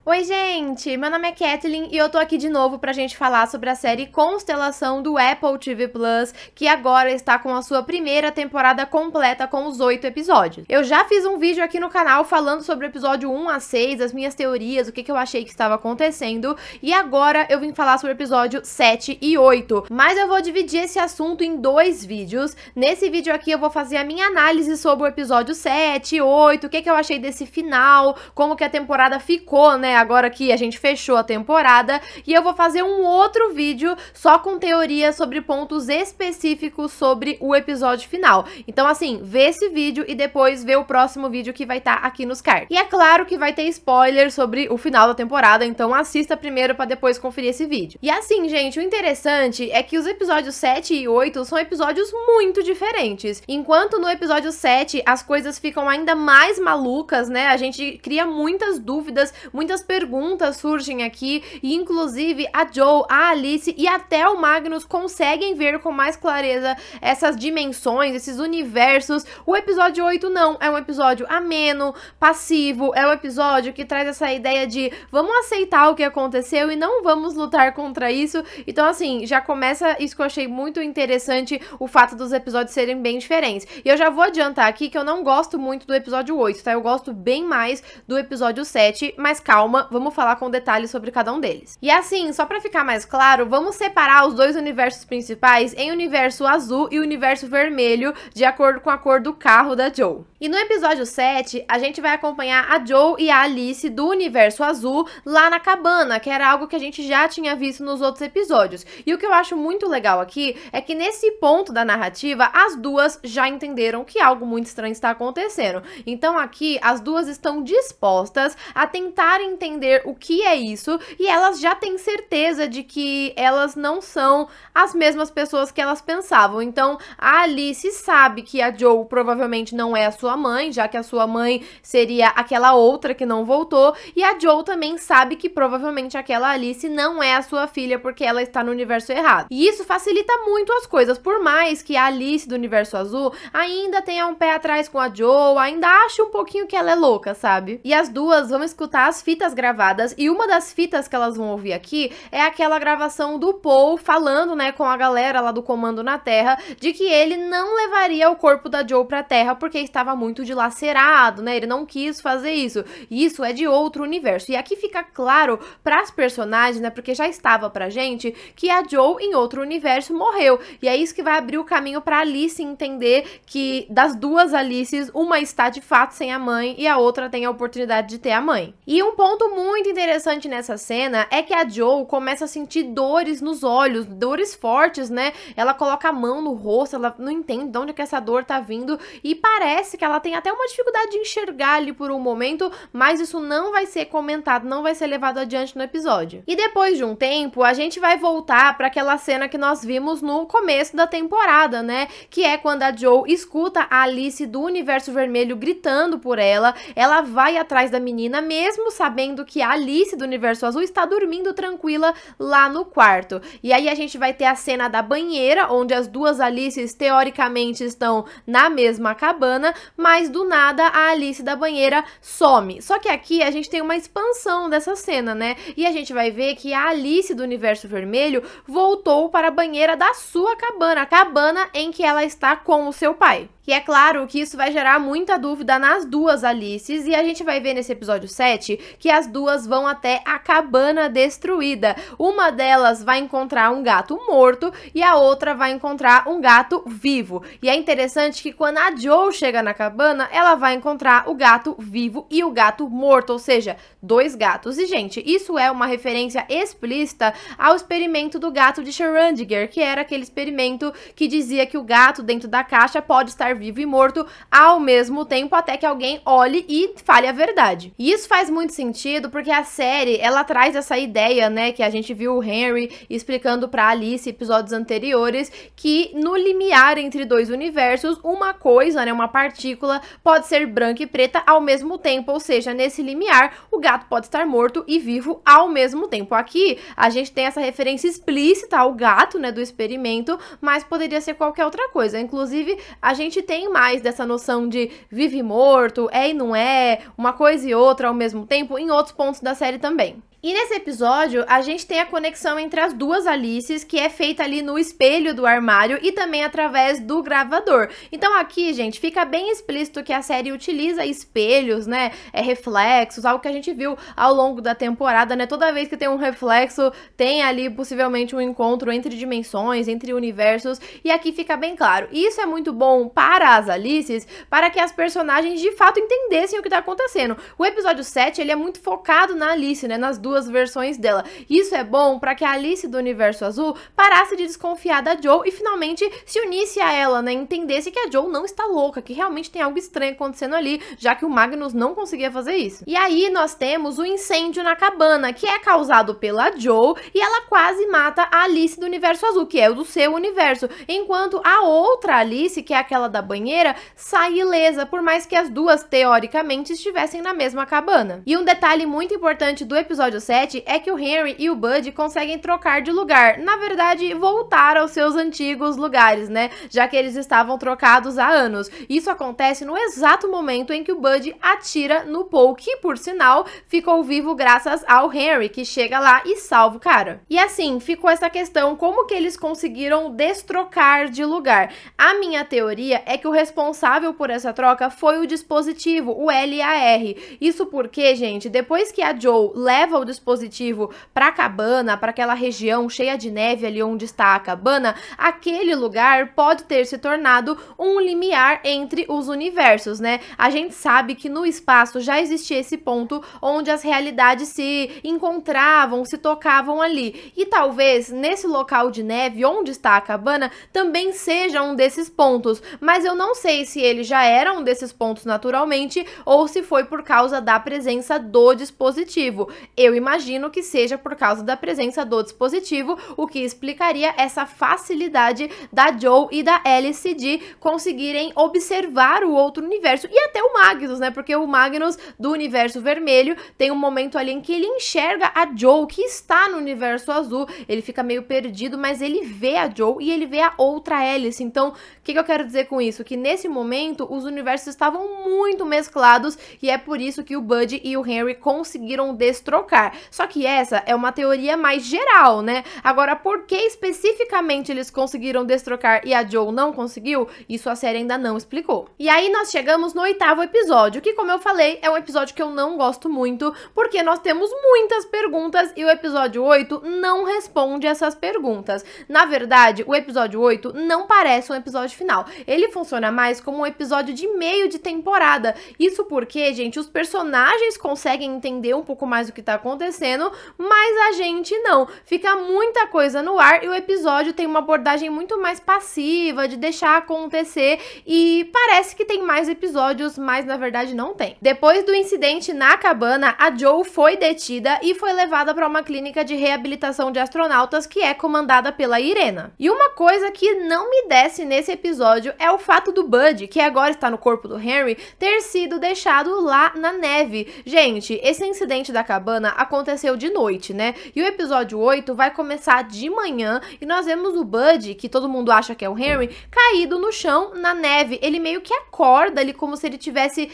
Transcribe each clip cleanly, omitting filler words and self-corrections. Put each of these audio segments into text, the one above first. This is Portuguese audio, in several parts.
Oi, gente! Meu nome é Kathleen e eu tô aqui de novo pra gente falar sobre a série Constelação do Apple TV Plus, que agora está com a sua primeira temporada completa com os 8 episódios. Eu já fiz um vídeo aqui no canal falando sobre o episódio 1 a 6, as minhas teorias, o que eu achei que estava acontecendo, e agora eu vim falar sobre o episódio 7 e 8, mas eu vou dividir esse assunto em dois vídeos. Nesse vídeo aqui eu vou fazer a minha análise sobre o episódio 7 e 8, o que eu achei desse final, como que a temporada ficou, né? Agora que a gente fechou a temporada, e eu vou fazer um outro vídeo só com teorias sobre pontos específicos sobre o episódio final. Então, assim, vê esse vídeo e depois vê o próximo vídeo que vai estar aqui nos cards. E é claro que vai ter spoiler sobre o final da temporada, então assista primeiro pra depois conferir esse vídeo. E assim, gente, o interessante é que os episódios 7 e 8 são episódios muito diferentes. Enquanto no episódio 7 as coisas ficam ainda mais malucas, né? A gente cria muitas dúvidas, muitas perguntas surgem aqui, e inclusive a Joe, a Alice e até o Magnus conseguem ver com mais clareza essas dimensões, esses universos. O episódio 8 não, é um episódio ameno, passivo, é um episódio que traz essa ideia de vamos aceitar o que aconteceu e não vamos lutar contra isso. Então, assim, já começa isso que eu achei muito interessante, o fato dos episódios serem bem diferentes. E eu já vou adiantar aqui que eu não gosto muito do episódio 8, tá? Eu gosto bem mais do episódio 7, mas calma, vamos falar com detalhes sobre cada um deles. E assim, só pra ficar mais claro, vamos separar os dois universos principais em universo azul e universo vermelho, de acordo com a cor do carro da Joe. E no episódio 7, a gente vai acompanhar a Joe e a Alice do universo azul lá na cabana, que era algo que a gente já tinha visto nos outros episódios. E o que eu acho muito legal aqui é que nesse ponto da narrativa, as duas já entenderam que algo muito estranho está acontecendo. Então aqui, as duas estão dispostas a tentar entender o que é isso, e elas já têm certeza de que elas não são as mesmas pessoas que elas pensavam. Então a Alice sabe que a Joe provavelmente não é a sua mãe, já que a sua mãe seria aquela outra que não voltou, e a Joe também sabe que provavelmente aquela Alice não é a sua filha porque ela está no universo errado. E isso facilita muito as coisas, por mais que a Alice do universo azul ainda tenha um pé atrás com a Joe, ainda ache um pouquinho que ela é louca, sabe? E as duas vão escutar as fitas gravadas, e uma das fitas que elas vão ouvir aqui é aquela gravação do Paul falando, né, com a galera lá do Comando na Terra, de que ele não levaria o corpo da Joe pra Terra porque estava muito dilacerado, né, ele não quis fazer isso, e isso é de outro universo. E aqui fica claro pras personagens, né, porque já estava pra gente, que a Joe em outro universo morreu, e é isso que vai abrir o caminho pra Alice entender que das duas Alices, uma está de fato sem a mãe e a outra tem a oportunidade de ter a mãe. E um ponto muito interessante nessa cena é que a Joe começa a sentir dores nos olhos, dores fortes, né? Ela coloca a mão no rosto, ela não entende de onde é que essa dor tá vindo, e parece que ela tem até uma dificuldade de enxergar ali por um momento, mas isso não vai ser comentado, não vai ser levado adiante no episódio. E depois de um tempo, a gente vai voltar para aquela cena que nós vimos no começo da temporada, né? Que é quando a Joe escuta a Alice do universo vermelho gritando por ela, ela vai atrás da menina, mesmo sabendo que a Alice do universo azul está dormindo tranquila lá no quarto. E aí a gente vai ter a cena da banheira, onde as duas Alices teoricamente estão na mesma cabana, mas do nada a Alice da banheira some. Só que aqui a gente tem uma expansão dessa cena, né? E a gente vai ver que a Alice do universo vermelho voltou para a banheira da sua cabana, a cabana em que ela está com o seu pai. E é claro que isso vai gerar muita dúvida nas duas Alices, e a gente vai ver nesse episódio 7 que as duas vão até a cabana destruída. Uma delas vai encontrar um gato morto e a outra vai encontrar um gato vivo. E é interessante que quando a Joe chega na cabana, ela vai encontrar o gato vivo e o gato morto, ou seja, dois gatos. E, gente, isso é uma referência explícita ao experimento do gato de Schrödinger, que era aquele experimento que dizia que o gato dentro da caixa pode estar vivo e morto ao mesmo tempo, até que alguém olhe e fale a verdade. E isso faz muito sentido porque a série, ela traz essa ideia, né, que a gente viu o Henry explicando pra Alice em episódios anteriores, que no limiar entre dois universos, uma coisa, né, uma partícula, pode ser branca e preta ao mesmo tempo, ou seja, nesse limiar, o gato pode estar morto e vivo ao mesmo tempo. Aqui, a gente tem essa referência explícita ao gato, né, do experimento, mas poderia ser qualquer outra coisa. Inclusive, a gente tem mais dessa noção de vive e morto, é e não é, uma coisa e outra ao mesmo tempo, em outros pontos da série também. E nesse episódio, a gente tem a conexão entre as duas Alices, que é feita ali no espelho do armário e também através do gravador. Então aqui, gente, fica bem explícito que a série utiliza espelhos, né, reflexos, algo que a gente viu ao longo da temporada, né, toda vez que tem um reflexo, tem ali possivelmente um encontro entre dimensões, entre universos, e aqui fica bem claro. E isso é muito bom para as Alices, para que as personagens de fato entendessem o que tá acontecendo. O episódio 7, ele é muito focado na Alice, né, nas duas versões dela. Isso é bom para que a Alice do Universo Azul parasse de desconfiar da Joe e finalmente se unisse a ela, né? Entendesse que a Joe não está louca, que realmente tem algo estranho acontecendo ali, já que o Magnus não conseguia fazer isso. E aí nós temos o incêndio na cabana, que é causado pela Joe e ela quase mata a Alice do Universo Azul, que é o do seu universo, enquanto a outra Alice, que é aquela da banheira, sai ilesa, por mais que as duas teoricamente estivessem na mesma cabana. E um detalhe muito importante do episódio 7 é que o Henry e o Bud conseguem trocar de lugar, na verdade voltar aos seus antigos lugares, né, já que eles estavam trocados há anos. Isso acontece no exato momento em que o Bud atira no Paul, que por sinal ficou vivo graças ao Henry, que chega lá e salva o cara. E assim, ficou essa questão, como que eles conseguiram destrocar de lugar? A minha teoria é que o responsável por essa troca foi o dispositivo, o LAR. Isso porque, gente, depois que a Joe leva o dispositivo para a cabana, para aquela região cheia de neve ali onde está a cabana, aquele lugar pode ter se tornado um limiar entre os universos, né? A gente sabe que no espaço já existia esse ponto onde as realidades se encontravam, se tocavam ali. E talvez nesse local de neve onde está a cabana também seja um desses pontos, mas eu não sei se ele já era um desses pontos naturalmente ou se foi por causa da presença do dispositivo. Eu imagino que seja por causa da presença do dispositivo, o que explicaria essa facilidade da Joe e da Alice de conseguirem observar o outro universo, e até o Magnus, né, porque o Magnus do universo vermelho tem um momento ali em que ele enxerga a Joe, que está no universo azul, ele fica meio perdido, mas ele vê a Joe e ele vê a outra Alice. Então, o que eu quero dizer com isso? Que nesse momento, os universos estavam muito mesclados, e é por isso que o Bud e o Henry conseguiram destrocar. Só que essa é uma teoria mais geral, né? Agora, por que especificamente eles conseguiram destrocar e a Joe não conseguiu? Isso a série ainda não explicou. E aí nós chegamos no 8º episódio, que, como eu falei, é um episódio que eu não gosto muito, porque nós temos muitas perguntas e o episódio 8 não responde essas perguntas. Na verdade, o episódio 8 não parece um episódio final. Ele funciona mais como um episódio de meio de temporada. Isso porque, gente, os personagens conseguem entender um pouco mais o que tá acontecendo, mas a gente não. Fica muita coisa no ar e o episódio tem uma abordagem muito mais passiva, de deixar acontecer, e parece que tem mais episódios, mas na verdade não tem. Depois do incidente na cabana, a Joe foi detida e foi levada para uma clínica de reabilitação de astronautas que é comandada pela Irena. E uma coisa que não me desce nesse episódio é o fato do Bud, que agora está no corpo do Henry, ter sido deixado lá na neve. Gente, esse incidente da cabana aconteceu de noite, né? E o episódio 8 vai começar de manhã e nós vemos o Bud, que todo mundo acha que é o Henry, caído no chão na neve. Ele meio que acorda ali como se ele tivesse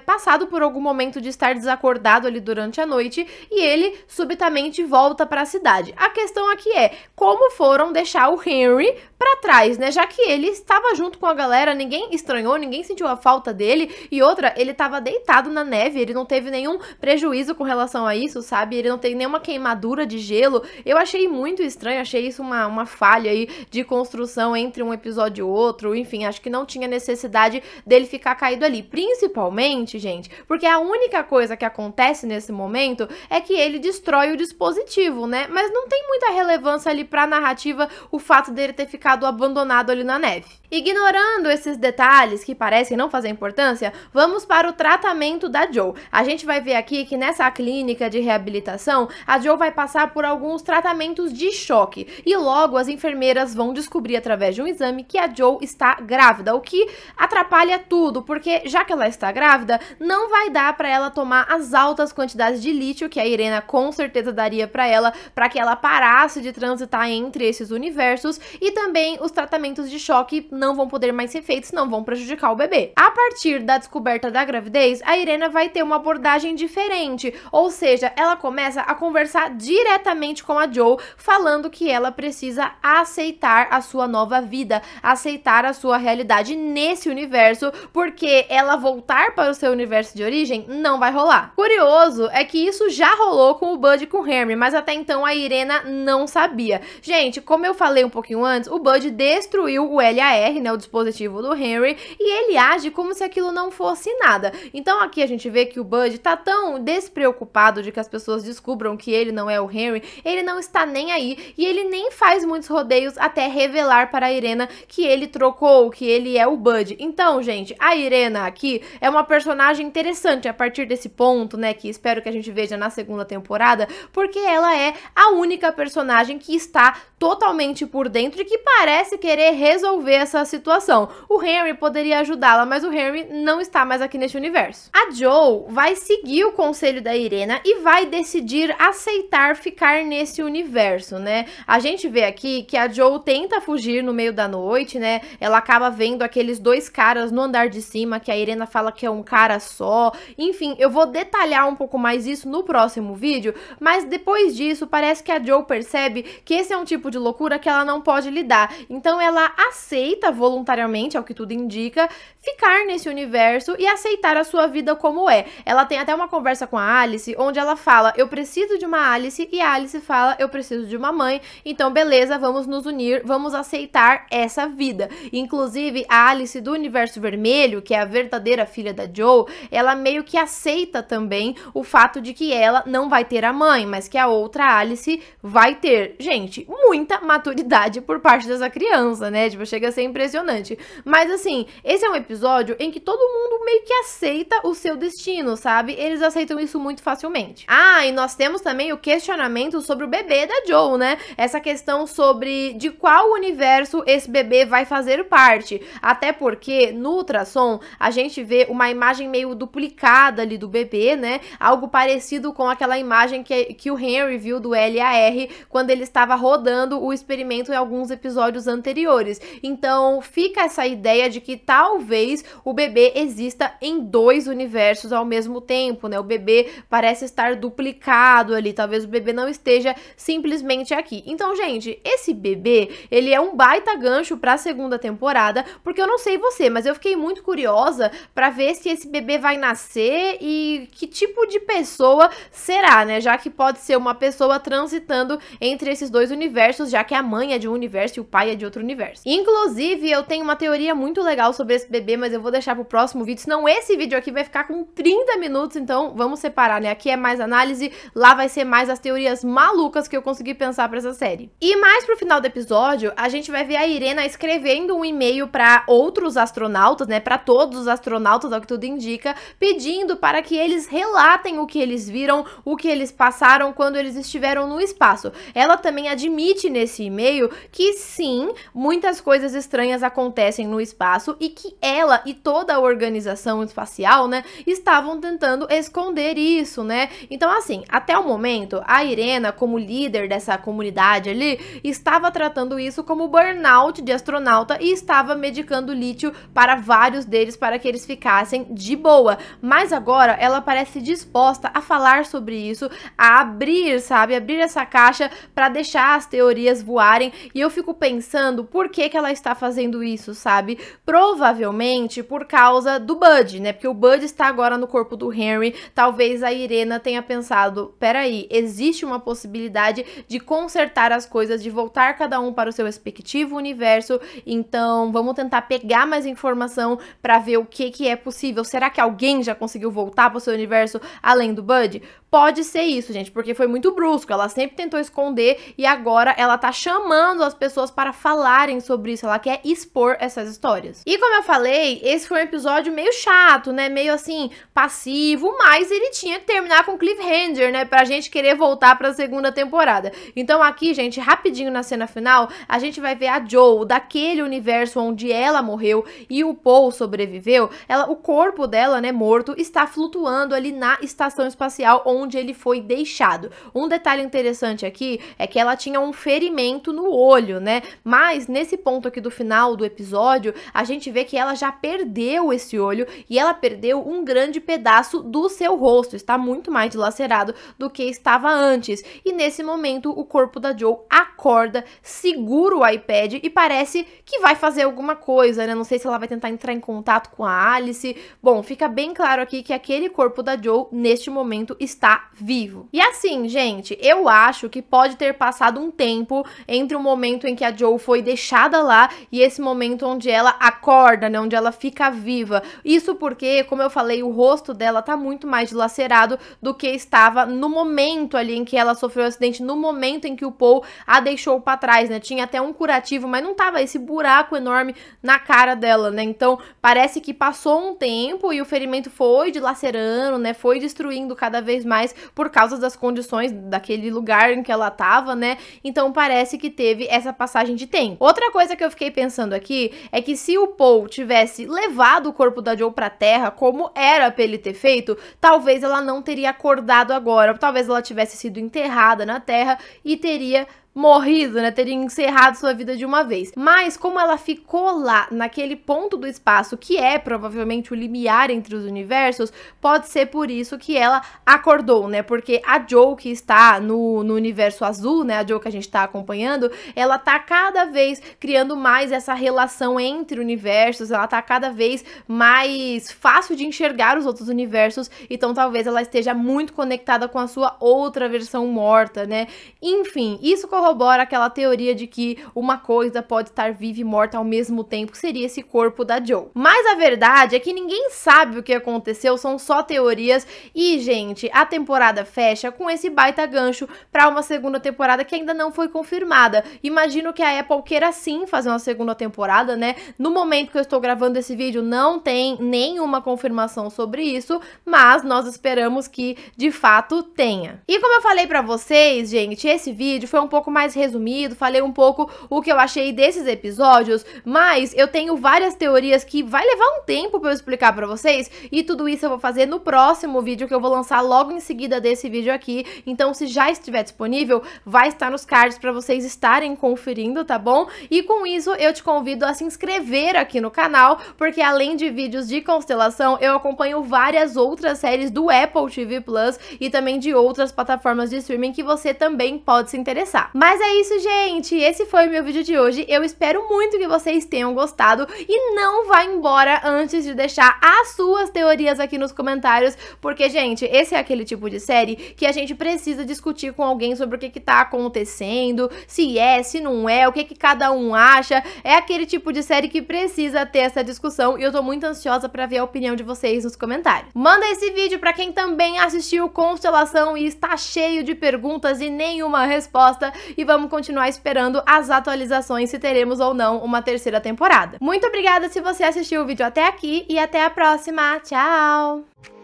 passado por algum momento de estar desacordado ali durante a noite, e ele subitamente volta para a cidade. A questão aqui é como foram deixar o Henry para trás, né? Já que ele estava junto com a galera, ninguém estranhou, ninguém sentiu a falta dele, e outra, ele estava deitado na neve, ele não teve nenhum prejuízo com relação a isso, sabe? Ele não teve nenhuma queimadura de gelo. Eu achei muito estranho, achei isso uma falha aí de construção entre um episódio e outro, enfim, acho que não tinha necessidade dele ficar caído ali, principalmente, gente, porque a única coisa que acontece nesse momento é que ele destrói o dispositivo, né? Mas não tem muita relevância ali pra narrativa o fato dele ter ficado abandonado ali na neve. Ignorando esses detalhes que parecem não fazer importância, vamos para o tratamento da Joe. A gente vai ver aqui que nessa clínica de reabilitação, a Joe vai passar por alguns tratamentos de choque, e logo as enfermeiras vão descobrir através de um exame que a Joe está grávida, o que atrapalha tudo, porque já que ela está grávida, não vai dar para ela tomar as altas quantidades de lítio que a Irena com certeza daria para que ela parasse de transitar entre esses universos, e também também os tratamentos de choque não vão poder mais ser feitos, não vão prejudicar o bebê. A partir da descoberta da gravidez, a Irena vai ter uma abordagem diferente, ou seja, ela começa a conversar diretamente com a Joe, falando que ela precisa aceitar a sua nova vida, aceitar a sua realidade nesse universo, porque ela voltar para o seu universo de origem não vai rolar. Curioso é que isso já rolou com o Bud e com o Henry, mas até então a Irena não sabia. Gente, como eu falei um pouquinho antes, o Bud destruiu o LAR, né, o dispositivo do Henry, e ele age como se aquilo não fosse nada. Então aqui a gente vê que o Bud tá tão despreocupado de que as pessoas descubram que ele não é o Henry, ele não está nem aí, e ele nem faz muitos rodeios até revelar para a Irena que ele trocou, que ele é o Bud. Então, gente, a Irena aqui é uma personagem interessante a partir desse ponto, né, que espero que a gente veja na segunda temporada, porque ela é a única personagem que está totalmente por dentro e que parece querer resolver essa situação. O Henry poderia ajudá-la, mas o Henry não está mais aqui neste universo. A Joe vai seguir o conselho da Irena e vai decidir aceitar ficar nesse universo, né? A gente vê aqui que a Joe tenta fugir no meio da noite, né? Ela acaba vendo aqueles dois caras no andar de cima, que a Irena fala que é um cara só. Enfim, eu vou detalhar um pouco mais isso no próximo vídeo, mas depois disso parece que a Joe percebe que esse é um tipo de loucura que ela não pode lidar. Então ela aceita voluntariamente, ao que tudo indica, ficar nesse universo e aceitar a sua vida como é. Ela tem até uma conversa com a Alice, onde ela fala, eu preciso de uma Alice, e a Alice fala, eu preciso de uma mãe, então beleza, vamos nos unir, vamos aceitar essa vida. Inclusive, a Alice do Universo Vermelho, que é a verdadeira filha da Joe, ela meio que aceita também o fato de que ela não vai ter a mãe, mas que a outra Alice vai ter. Gente, muita maturidade por parte dessa criança, né? Tipo, chega a ser impressionante. Mas assim, esse é um episódio em que todo mundo meio que aceita o seu destino, sabe? Eles aceitam isso muito facilmente. Ah, e nós temos também o questionamento sobre o bebê da Joe, né? Essa questão sobre de qual universo esse bebê vai fazer parte. Até porque no ultrassom a gente vê uma imagem meio duplicada ali do bebê, né? Algo parecido com aquela imagem que o Henry viu do LAR quando ele estava rodando o experimento em alguns episódios anteriores. Então fica essa ideia de que talvez o bebê exista em dois universos ao mesmo tempo, né? O bebê parece estar duplicado ali, talvez o bebê não esteja simplesmente aqui. Então, gente, esse bebê, ele é um baita gancho para a segunda temporada, porque eu não sei você, mas eu fiquei muito curiosa para ver se esse bebê vai nascer e que tipo de pessoa será, né? Já que pode ser uma pessoa transitando entre esses dois universos, já que a mãe é de um universo e o pai é de outro universo. Inclusive, eu tenho uma teoria muito legal sobre esse bebê, mas eu vou deixar pro próximo vídeo, senão esse vídeo aqui vai ficar com 30 minutos, então vamos separar, né? Aqui é mais análise, lá vai ser mais as teorias malucas que eu consegui pensar pra essa série. E mais pro final do episódio, a gente vai ver a Irena escrevendo um e-mail pra outros astronautas, né? Pra todos os astronautas, ao que tudo indica, pedindo para que eles relatem o que eles viram, o que eles passaram quando eles estiveram no espaço. Ela também admite nesse e-mail que sim, muitas coisas estranhas acontecem no espaço e que ela e toda a organização espacial, né, estavam tentando esconder isso, né? Então, assim, até o momento, a Irena, como líder dessa comunidade ali, estava tratando isso como burnout de astronauta e estava medicando lítio para vários deles para que eles ficassem de boa. Mas agora ela parece disposta a falar sobre isso, a abrir, sabe, abrir essa caixa para deixar as teorias voarem, e eu fico pensando por que ela está fazendo isso, sabe? Provavelmente por causa do Bud, né? Porque o Bud está agora no corpo do Henry, talvez a Irena tenha pensado, peraí, existe uma possibilidade de consertar as coisas, de voltar cada um para o seu respectivo universo, então vamos tentar pegar mais informação para ver o que é possível. Será que alguém já conseguiu voltar para o seu universo além do Bud? Pode ser isso, gente, porque foi muito brusco, ela sempre tentou esconder e agora ela tá chamando as pessoas para falarem sobre isso, ela quer expor essas histórias. E como eu falei, esse foi um episódio meio chato, né, meio assim, passivo, mas ele tinha que terminar com cliffhanger, né, pra gente querer voltar pra segunda temporada. Então aqui, gente, rapidinho na cena final, a gente vai ver a Joe, daquele universo onde ela morreu e o Paul sobreviveu, o corpo dela, né, morto, está flutuando ali na estação espacial onde ele foi deixado. Um detalhe interessante aqui é que ela tinha um ferimento no olho, né? Mas nesse ponto aqui do final do episódio, a gente vê que ela já perdeu esse olho e ela perdeu um grande pedaço do seu rosto, está muito mais dilacerado do que estava antes. E nesse momento o corpo da Joe acorda, segura o iPad e parece que vai fazer alguma coisa, né? Não sei se ela vai tentar entrar em contato com a Alice. Bom, fica bem claro aqui que aquele corpo da Joe neste momento está vivo. E assim, gente, eu acho que pode ter passado um tempo entre o momento em que a Joe foi deixada lá e esse momento onde ela acorda, né? Onde ela fica viva. Isso porque, como eu falei, o rosto dela tá muito mais dilacerado do que estava no momento ali em que ela sofreu o acidente, no momento em que o Paul a deixou pra trás, né? Tinha até um curativo, mas não tava esse buraco enorme na cara dela, né? Então, parece que passou um tempo e o ferimento foi dilacerando, né? Foi destruindo cada vez mais por causa das condições daquele lugar em que ela tava, né? Então, parece que teve essa passagem de tempo. Outra coisa que eu fiquei pensando aqui é que se o Paul tivesse levado o corpo da Joe pra terra, como era pra ele ter feito, talvez ela não teria acordado agora, talvez ela tivesse sido enterrada na terra e teria morrido, né, teria encerrado sua vida de uma vez. Mas como ela ficou lá, naquele ponto do espaço que é provavelmente o limiar entre os universos, pode ser por isso que ela acordou, né, porque a Joe que está no universo azul, né, a Joe que a gente tá acompanhando, ela tá cada vez criando mais essa relação entre universos, ela tá cada vez mais fácil de enxergar os outros universos, então talvez ela esteja muito conectada com a sua outra versão morta, né. Enfim, isso corrobora aquela teoria de que uma coisa pode estar viva e morta ao mesmo tempo, que seria esse corpo da Joe. Mas a verdade é que ninguém sabe o que aconteceu, são só teorias e, gente, a temporada fecha com esse baita gancho para uma segunda temporada que ainda não foi confirmada. Imagino que a Apple queira sim fazer uma segunda temporada, né? No momento que eu estou gravando esse vídeo não tem nenhuma confirmação sobre isso, mas nós esperamos que de fato tenha. E como eu falei para vocês, gente, esse vídeo foi um pouco mais resumido, falei um pouco o que eu achei desses episódios, mas eu tenho várias teorias que vai levar um tempo pra eu explicar pra vocês, e tudo isso eu vou fazer no próximo vídeo que eu vou lançar logo em seguida desse vídeo aqui, então se já estiver disponível, vai estar nos cards pra vocês estarem conferindo, tá bom? E com isso eu te convido a se inscrever aqui no canal, porque além de vídeos de constelação, eu acompanho várias outras séries do Apple TV Plus e também de outras plataformas de streaming que você também pode se interessar. Mas é isso, gente, esse foi o meu vídeo de hoje, eu espero muito que vocês tenham gostado e não vá embora antes de deixar as suas teorias aqui nos comentários, porque, gente, esse é aquele tipo de série que a gente precisa discutir com alguém sobre o que tá acontecendo, se é, se não é, o que cada um acha, é aquele tipo de série que precisa ter essa discussão e eu tô muito ansiosa pra ver a opinião de vocês nos comentários. Manda esse vídeo pra quem também assistiu Constelação e está cheio de perguntas e nenhuma resposta, e vamos continuar esperando as atualizações se teremos ou não uma terceira temporada. Muito obrigada se você assistiu o vídeo até aqui e até a próxima. Tchau!